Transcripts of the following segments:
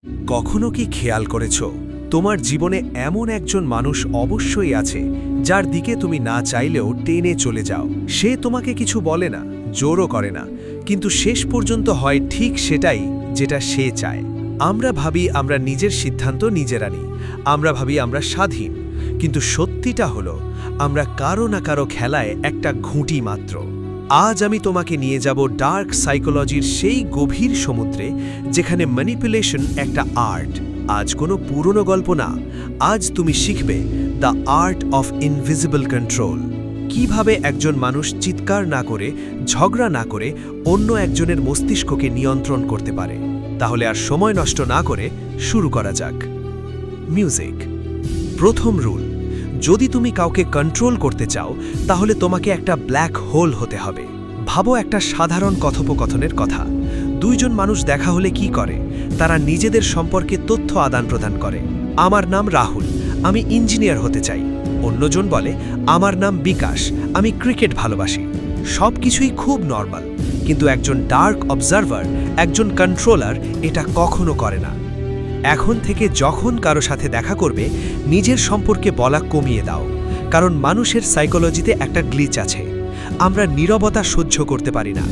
কখনো কি খেয়াল করেছ তোমার জীবনে এমন একজন মানুষ অবশ্যই আছে যার দিকে তুমি না চাইলেও টেনে চলে যাও। সে তোমাকে কিছু বলে না, জোরও করে না, কিন্তু শেষ পর্যন্ত হয় ঠিক সেটাই যেটা সে চায়। আমরা ভাবি আমরা নিজের সিদ্ধান্ত নিজেরা নিই, আমরা ভাবি আমরা স্বাধীন, কিন্তু সত্যিটা হলো আমরা কারো না কারো খেলায় একটা ঘুঁটি মাত্র। আজ আমি তোমাকে নিয়ে যাব ডার্ক সাইকোলজির সেই গভীর সমুদ্রে যেখানে ম্যানিপুলেশন একটা আর্ট। আজ কোনো পুরনো গল্প না, আজ তুমি শিখবে the art of invisible control. কিভাবে একজন মানুষ চিৎকার না করে, ঝগড়া না করে অন্য একজনের মস্তিষ্ককে নিয়ন্ত্রণ করতে পারে। তাহলে আর সময় নষ্ট না করে শুরু করা যাক। মিউজিক। প্রথম রুল, যদি তুমি কাউকে কন্ট্রোল করতে চাও তাহলে তোমাকে একটা ব্ল্যাক হোল হতে হবে। ভাবো একটা সাধারণ কথোপকথনের কথা। দুইজন মানুষ দেখা হলে কি করে? তারা নিজেদের সম্পর্কে তথ্য আদান প্রদান করে। আমার নাম রাহুল, আমি ইঞ্জিনিয়ার হতে চাই। অন্যজন বলে আমার নাম বিকাশ, আমি ক্রিকেট ভালোবাসি। সব কিছুই খুব নর্মাল, কিন্তু একজন ডার্ক অবজারভার, একজন কন্ট্রোলার এটা কখনো করে না। এখন থেকে যখন কারো সাথে দেখা করবে নিজের সম্পর্কে বলা কমিয়ে দাও, কারণ মানুষের সাইকোলজিতে একটা গ্লিচ আছে। আমরা নীরবতা সহ্য করতে পারি না।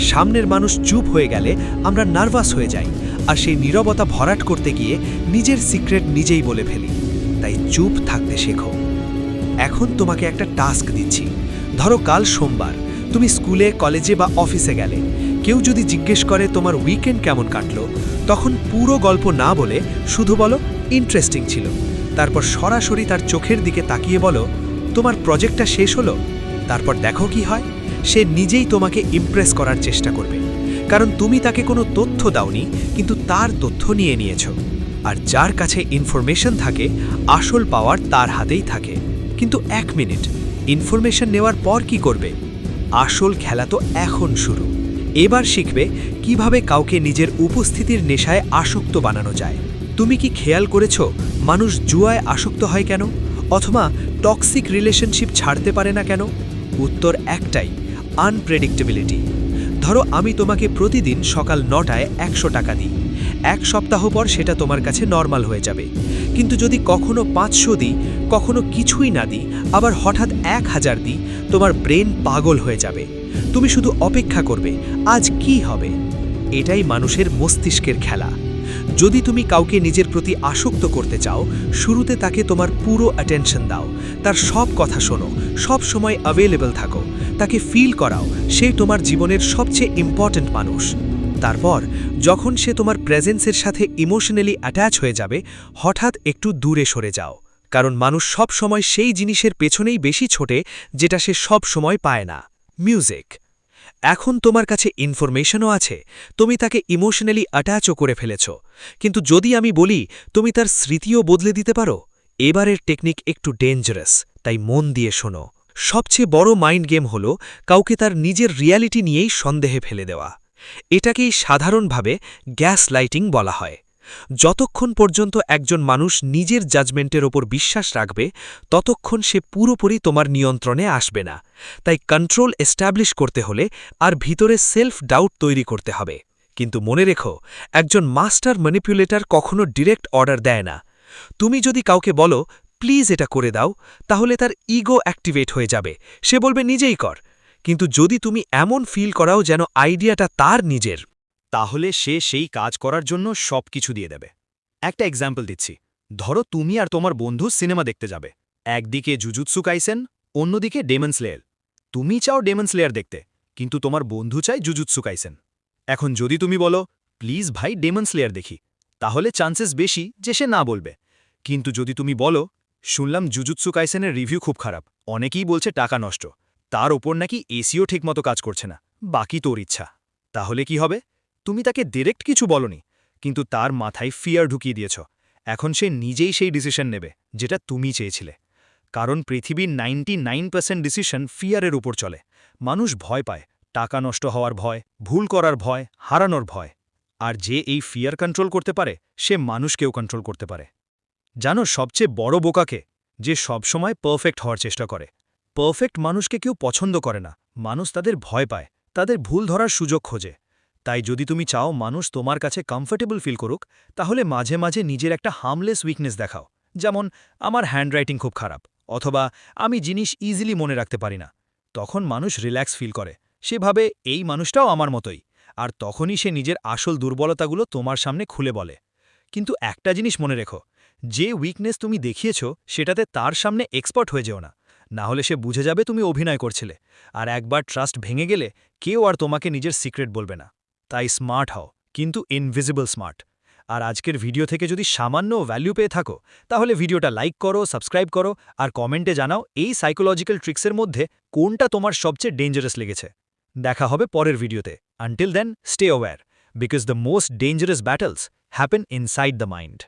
সামনের মানুষ চুপ হয়ে গেলে আমরা নার্ভাস হয়ে যাই, আর সেই নীরবতা ভরাট করতে গিয়ে নিজের সিক্রেট নিজেই বলে ফেলি। তাই চুপ থাকতে শেখো। এখন তোমাকে একটা টাস্ক দিচ্ছি। ধরো কাল সোমবার, তুমি স্কুলে, কলেজে বা অফিসে গেলে। কেউ যদি জিজ্ঞেস করে তোমার উইকেন্ড কেমন কাটলো, তখন পুরো গল্প না বলে শুধু বলো ইন্টারেস্টিং ছিল। তারপর সরাসরি তার চোখের দিকে তাকিয়ে বলো তোমার প্রজেক্টটা শেষ হলো। তারপর দেখো কি হয়। সে নিজেই তোমাকে ইমপ্রেস করার চেষ্টা করবে, কারণ তুমি তাকে কোনো তথ্য দাওনি, কিন্তু তার তথ্য নিয়ে নিয়েছো। আর যার কাছে ইনফরমেশন থাকে, আসল পাওয়ার তার হাতেই থাকে। কিন্তু 1 মিনিট, ইনফরমেশন নেওয়ার পর কি করবে? আসল খেলা তো এখন শুরু। এবার শিখবে কিভাবে কাউকে নিজের উপস্থিতির নেশায় আসক্ত বানানো যায়। তুমি কি খেয়াল করেছো মানুষ জুয়ায় আসক্ত হয় কেন, অথবা টক্সিক রিলেশনশিপ ছাড়তে পারে না কেন? উত্তর একটাই, আনপ্রেডিক্টেবিলিটি। ধরো আমি তোমাকে প্রতিদিন সকাল 9টায় 100 টাকা দিই। 1 সপ্তাহ পর সেটা তোমার কাছে নর্মাল হয়ে যাবে। কিন্তু যদি কখনো 500 দিই, কখনো কিছুই না দিই, আবার হঠাৎ 1000 দিই, তোমার ব্রেন পাগল হয়ে যাবে। তুমি শুধু অপেক্ষা করবে আজ কি হবে। এটাই মানুষের মস্তিষ্কের খেলা। যদি তুমি কাউকে নিজের প্রতি আসক্ত করতে চাও, শুরুতে তাকে তোমার পুরো অ্যাটেনশন দাও। তার সব কথা শোনো, সব সময় অ্যাভেলেবল থাকো। তাকে ফিল করাও সে তোমার জীবনের সবচেয়ে ইম্পর্ট্যান্ট মানুষ। তারপর যখন সে তোমার প্রেজেন্সের সাথে ইমোশনালি অ্যাটাচ হয়ে যাবে, হঠাৎ একটু দূরে সরে যাও। কারণ মানুষ সব সময় সেই জিনিসের পেছনেই বেশি ছোটে যেটা সে সব সময় পায় না। মিউজিক। এখন তোমার কাছে ইনফরমেশনও আছে, তুমি তাকে ইমোশনালি অ্যাটাচও করে ফেলেছ। কিন্তু যদি আমি বলি তুমি তার স্মৃতিও বদলে দিতে পারো, এবারের টেকনিক একটু ডেঞ্জারাস, তাই মন দিয়ে শোনো। সবচেয়ে বড় মাইন্ড গেম হলো কাউকে তার নিজের রিয়ালিটি নিয়েই সন্দেহে ফেলে দেওয়া। এটাকেই সাধারণভাবে গ্যাস লাইটিং বলা হয়। যতক্ষণ পর্যন্ত একজন মানুষ নিজের জাজমেন্টের ওপর বিশ্বাস রাখবে, ততক্ষণ সে পুরোপুরি তোমার নিয়ন্ত্রণে আসবে না। তাই কন্ট্রোল এস্টাবলিশ করতে হলে আর ভিতরে সেলফ ডাউট তৈরি করতে হবে। কিন্তু মনে রেখো, একজন মাস্টার ম্যানিপুলেটর কখনো ডিরেক্ট অর্ডার দেয় না। তুমি যদি কাউকে বলো প্লিজ এটা করে দাও, তাহলে তার ইগো অ্যাক্টিভেট হয়ে যাবে, সে বলবে নিজেই কর। কিন্তু যদি তুমি এমন ফিল করাও যেন আইডিয়াটা তার নিজের, তাহলে সে সেই কাজ করার জন্য সবকিছু দিয়ে দেবে। একটা এক্সাম্পল দিচ্ছি। ধরো তুমি আর তোমার বন্ধু সিনেমা দেখতে যাবে। একদিকে জুজুৎসু কাইসেন, অন্যদিকে ডেমন স্লেয়ার। তুমি চাও ডেমন স্লেয়ার দেখতে, কিন্তু তোমার বন্ধু চায় জুজুৎসু কাইসেন। এখন যদি তুমি বলো প্লিজ ভাই ডেমন স্লেয়ার দেখি, তাহলে চান্সেস বেশি যে সে না বলবে। কিন্তু যদি তুমি বলো শুনলাম জুজুৎসু কাইসেনের রিভিউ খুব খারাপ, অনেকেই বলছে টাকা নষ্ট, তার ওপর নাকি এসিও ঠিকমতো কাজ করছে না, বাকি তোর ইচ্ছা, তাহলে কি হবে? তুমি তাকে ডিরেক্ট কিছু বলনি, কিন্তু তার মাথায় ফিয়ার ঢুকিয়ে দিয়েছ। এখন সে নিজেই সেই ডিসিশন নেবে যেটা তুমি চেয়েছিলে। কারণ পৃথিবীর 99% ডিসিশন ফিয়ারের উপর চলে। মানুষ ভয় পায়, টাকা নষ্ট হওয়ার ভয়, ভুল করার ভয়, হারানোর ভয়। আর যে এই ফিয়ার কন্ট্রোল করতে পারে, সে মানুষকেও কন্ট্রোল করতে পারে। জানো সবচেয়ে বড় বোকাকে? যে সবসময় পারফেক্ট হওয়ার চেষ্টা করে। পারফেক্ট মানুষকে কেউ পছন্দ করে না, মানুষ তাদের ভয় পায়, তাদের ভুল ধরার সুযোগ খোঁজে। তাই যদি তুমি চাও মানুষ তোমার কাছে কমফর্টেবল ফিল করুক তাহলে মাঝে মাঝে নিজের একটা হার্মলেস উইকনেস দেখাও, যেমন আমার হ্যান্ডরাইটিং খুব খারাপ, অথবা আমি জিনিস ইজিলি মনে রাখতে পারি না। তখন মানুষ রিল্যাক্স ফিল করে, সে ভাবে এই মানুষটাও আমার মতোই, আর তখনই সে নিজের আসল দুর্বলতাগুলো তোমার সামনে খুলে বলে। কিন্তু একটা জিনিস মনে রেখো, যে উইকনেস তুমি দেখিয়েছ সেটাতে তার সামনে এক্সপার্ট হয়ে যেও না, না হলে সে বুঝে যাবে তুমি অভিনয় করছিলে, আর একবার ট্রাস্ট ভেঙে গেলে কেউ আর তোমাকে নিজের সিক্রেট বলবে না। তাই স্মার্ট হও, কিন্তু ইনভিজিবল স্মার্ট। আর আজকের ভিডিও থেকে যদি সামান্য ভ্যালু পেয়ে থাকো তাহলে ভিডিওটা লাইক করো, সাবস্ক্রাইব করো, আর কমেন্টে জানাও এই সাইকোলজিক্যাল ট্রিক্সের মধ্যে কোনটা তোমার সবচেয়ে ডেঞ্জারাস লেগেছে। দেখা হবে পরের ভিডিওতে। Until then, stay aware, because the most dangerous battles happen inside the mind.